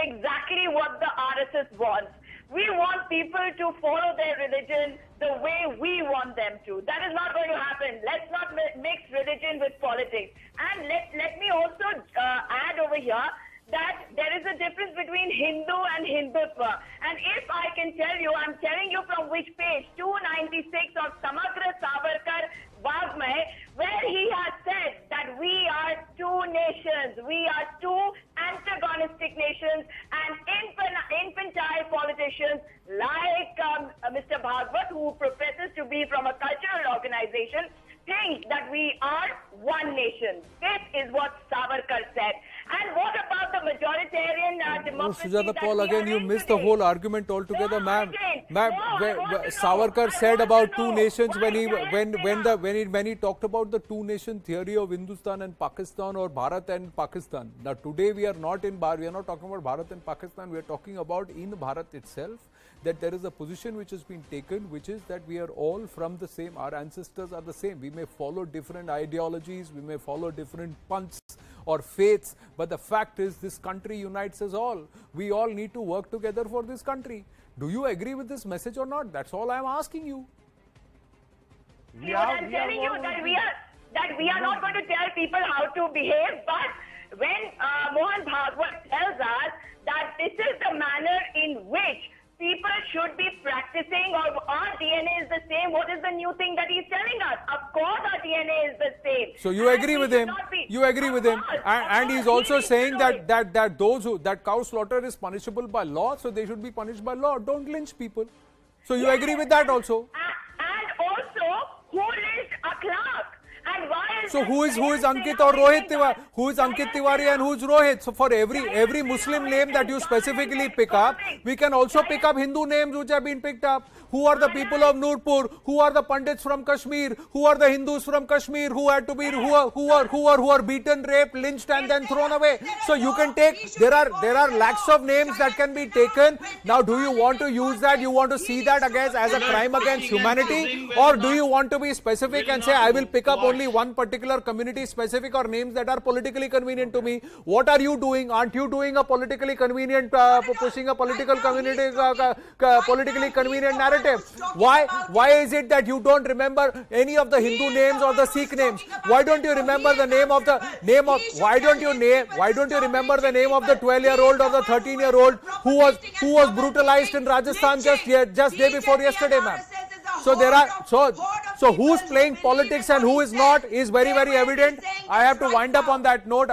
exactly what the RSS wants. We want people to follow their religion the way we want them to. That is not going to happen. Let's not mix religion with politics. And let me also add over here that there is a difference between Hindu and Hindutva. And if I can tell you, I'm telling you from which page, 296 of Samagra Savarkar Vagmay, where he has said that we are two nations, we are two antagonistic nations, and infantile politicians like Mr. Bhagwat, who professes to be from a cultural organization, think that we are one nation. This is what Savarkar said. And what about the majoritarian democracy? Sujata Paul, again you missed the whole argument altogether, ma'am. Savarkar said about two nations when he talked about the two nation theory of Hindustan and Pakistan, or Bharat and Pakistan. Now today we are not in Bharat, we are not talking about Bharat and Pakistan, we are talking about in Bharat itself, that there is a position which has been taken, which is that we are all from the same, our ancestors are the same. We may follow different ideologies, we may follow different punths or faiths, but the fact is this country unites us all. We all need to work together for this country. Do you agree with this message or not? That's all I am asking you. I'm telling you that we are not going to tell people how to behave, but when Mohan Bhagwat tells us that this is the manner in which people should be practicing, or our DNA is the same, what is the new thing that he's telling us? Of course our DNA is the same. So you agree with him? You agree with him? And he's also saying that cow slaughter is punishable by law, so they should be punished by law. Don't lynch people. So you agree with that also? And also, who lynched a clerk? And why is so who is Ankit or Rohit Tiwari? Who is Ankit Tiwari and who is Rohit? So for every Muslim name that you specifically pick up, we can also pick up Hindu names which have been picked up. Who are the people of Nurpur? Who are the Pandits from Kashmir? Who are the Hindus from Kashmir who had to be who are beaten, raped, lynched, and then thrown away? So you can take, there are lakhs of names that can be taken. Now do you want to use that? You want to see that against as a crime against humanity, or do you want to be specific and say I will pick up only one particular community specific or names that are politically convenient to me? What are you doing? Aren't you doing a politically convenient, pushing a political community, politically convenient narrative? Why is it that you don't remember any of the Hindu names or the Sikh names? Why don't you remember the why don't you remember the name of the 12-year-old or the 13-year-old who was brutalized in Rajasthan just day before yesterday, ma'am? So there are so who's playing politics and who is not is very, very evident. I have to wind up on that note.